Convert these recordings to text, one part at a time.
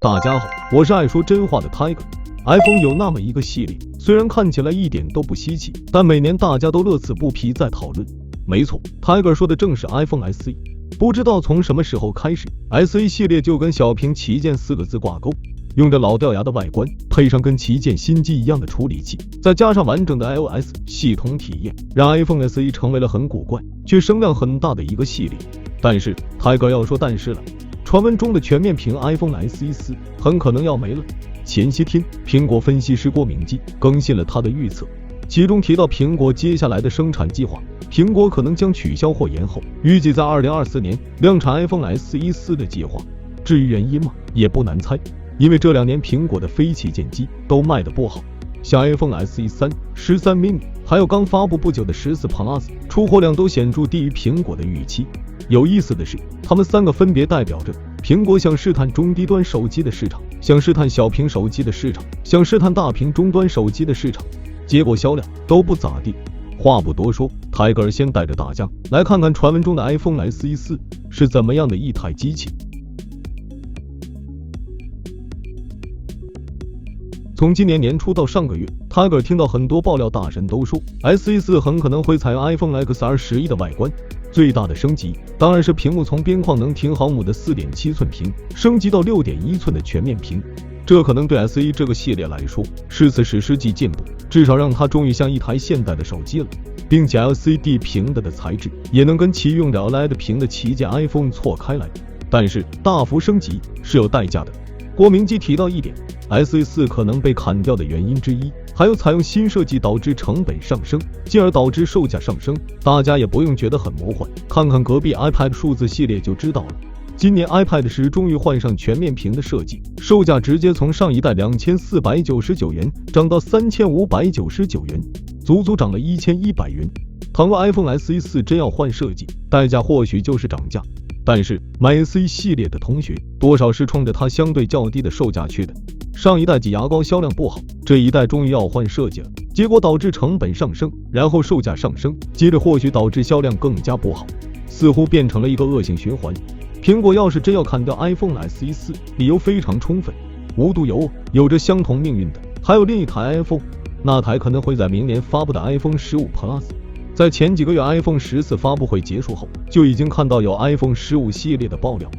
大家好，我是爱说真话的 Tiger。iPhone 有那么一个系列，虽然看起来一点都不稀奇，但每年大家都乐此不疲在讨论。没错 ，Tiger 说的正是 iPhone SE。不知道从什么时候开始 ，SE 系列就跟小屏旗舰4个字挂钩。用着老掉牙的外观，配上跟旗舰新机一样的处理器，再加上完整的 iOS 系统体验，让 iPhone SE 成为了很古怪却声量很大的一个系列。但是 Tiger 要说但是了，传闻中的全面屏 iPhone SE 4很可能要没了。前些天，苹果分析师郭明基更新了他的预测，其中提到苹果接下来的生产计划，苹果可能将取消或延后，预计在2024年量产 iPhone SE 4的计划。至于原因嘛，也不难猜，因为这2年苹果的非旗舰机都卖得不好，像 iPhone SE 3、13 mini， 还有刚发布不久的14 Plus， 出货量都显著低于苹果的预期。有意思的是，他们3个分别代表着苹果想试探中低端手机的市场，想试探小屏手机的市场，想试探大屏终端手机的市场，结果销量都不咋地。话不多说，泰戈尔先带着大家来看看传闻中的 iPhone SE 4是怎么样的一台机器。从今年年初到上个月，泰戈尔听到很多爆料大神都说 SE 4很可能会采用 iPhone XR11的外观，最大的升级当然是屏幕从边框能停毫米的 4.7 寸屏升级到 6.1 寸的全面屏，这可能对 SE 这个系列来说是次史诗级进步，至少让它终于像一台现代的手机了，并且 LCD 屏的材质也能跟其用的 OLED 屏的旗舰 iPhone 错开来。但是大幅升级是有代价的。郭明基提到一点， SE 4可能被砍掉的原因之一还有采用新设计导致成本上升，进而导致售价上升。大家也不用觉得很魔幻，看看隔壁 iPad 数字系列就知道了。今年 iPad 10终于换上全面屏的设计，售价直接从上一代2499元涨到3599元，足足涨了1100元。倘若 iPhone SE 4真要换设计，代价或许就是涨价。但是买 SE 系列的同学多少是冲着它相对较低的售价去的。上一代挤牙膏销量不好，这一代终于要换设计了，结果导致成本上升，然后售价上升，接着或许导致销量更加不好，似乎变成了一个恶性循环。苹果要是真要砍掉 iPhone SE 4，理由非常充分。无独有偶，有着相同命运的还有另一台 iPhone， 那台可能会在明年发布的 iPhone 15 Plus。在前几个月 iPhone 14发布会结束后，就已经看到有 iPhone 15系列的爆料。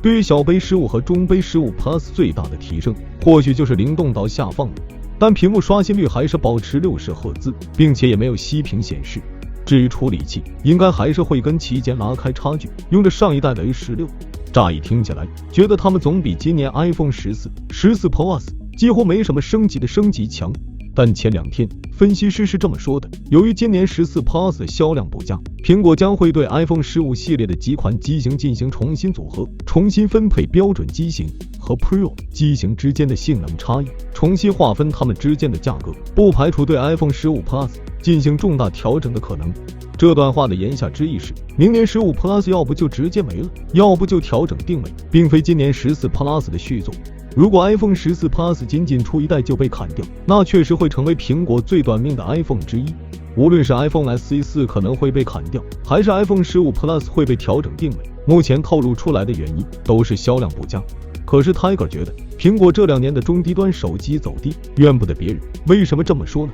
对于小杯15和中杯15 Plus 最大的提升，或许就是灵动岛下放了，但屏幕刷新率还是保持60赫兹，并且也没有息屏显示。至于处理器，应该还是会跟旗舰拉开差距，用着上一代的 A16。乍一听起来，觉得他们总比今年 iPhone 14、14 Plus几乎没什么升级的升级强，但前2天分析师是这么说的，由于今年14 Plus 的销量不佳，苹果将会对 iPhone 15系列的几款机型进行重新组合，重新分配标准机型和 Pro 机型之间的性能差异，重新划分它们之间的价格，不排除对 iPhone 15 Plus 进行重大调整的可能。这段话的言下之意是，明年15 Plus 要不就直接没了，要不就调整定位，并非今年14 Plus 的续作。如果 iPhone 14 Plus 仅仅出一代就被砍掉，那确实会成为苹果最短命的 iPhone 之一。无论是 iPhone SE 4可能会被砍掉，还是 iPhone 15 Plus 会被调整定位，目前透露出来的原因都是销量不佳。可是 Tiger 觉得苹果这2年的中低端手机走低，怨不得别人。为什么这么说呢？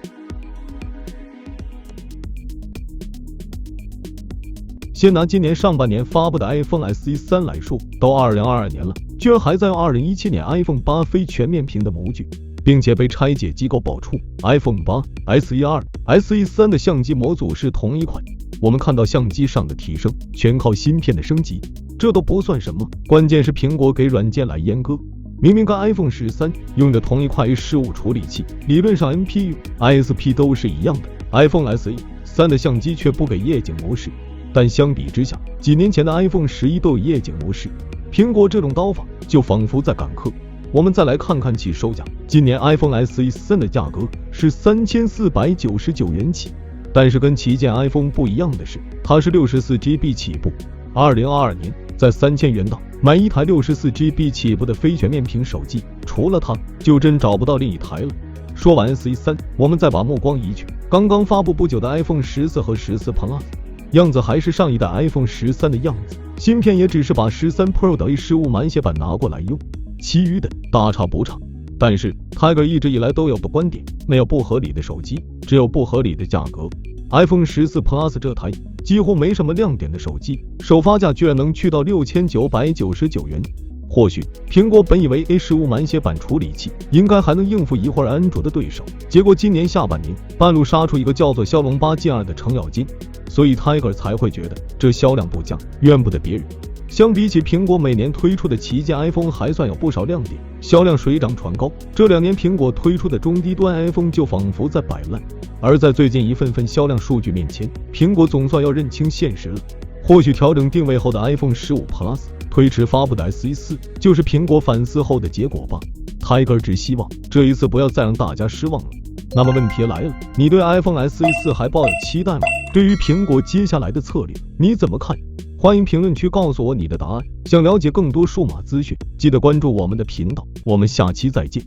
先拿今年上半年发布的 iPhone SE 3来说，都2022年了，居然还在用2017年 iPhone 8非全面屏的模具，并且被拆解机构爆出 iPhone 8、SE 2、SE 3的相机模组是同一款。我们看到相机上的提升全靠芯片的升级，这都不算什么，关键是苹果给软件来阉割。明明跟 iPhone 13用的同一块 A15 处理器，理论上 NPU、ISP 都是一样的， iPhone SE 3的相机却不给夜景模式。但相比之下，几年前的 iPhone 11都有夜景模式，苹果这种刀法就仿佛在赶客。我们再来看看其售价，今年 iPhone SE 3的价格是3499元起，但是跟旗舰 iPhone 不一样的是，它是 64GB 起步。2022年在3000元档买一台 64GB 起步的非全面屏手机，除了它就真找不到另一台了。说完 SE3，我们再把目光移去刚刚发布不久的 iPhone 14和14 Plus， 样子还是上一代 iPhone 13的样子，芯片也只是把13 Pro 的 A15 满血版拿过来用，其余的大差不差。但是 Tiger 一直以来都有个观点，没有不合理的手机，只有不合理的价格。iPhone 14 Plus 这台几乎没什么亮点的手机，首发价居然能去到6999元。或许苹果本以为 A15 满血版处理器应该还能应付一会儿安卓的对手，结果今年下半年半路杀出一个叫做骁龙8 Gen2 的程咬金，所以 Tiger 才会觉得这销量不降，怨不得别人。相比起苹果每年推出的旗舰 iPhone 还算有不少亮点，销量水涨船高。这2年苹果推出的中低端 iPhone 就仿佛在摆烂，而在最近一份份销量数据面前，苹果总算要认清现实了。或许调整定位后的 iPhone 15 Plus， 推迟发布的 SE4 就是苹果反思后的结果吧。Tiger 只希望这一次不要再让大家失望了。那么问题来了，你对 iPhone SE4 还抱有期待吗？对于苹果接下来的策略，你怎么看？欢迎评论区告诉我你的答案。想了解更多数码资讯，记得关注我们的频道。我们下期再见。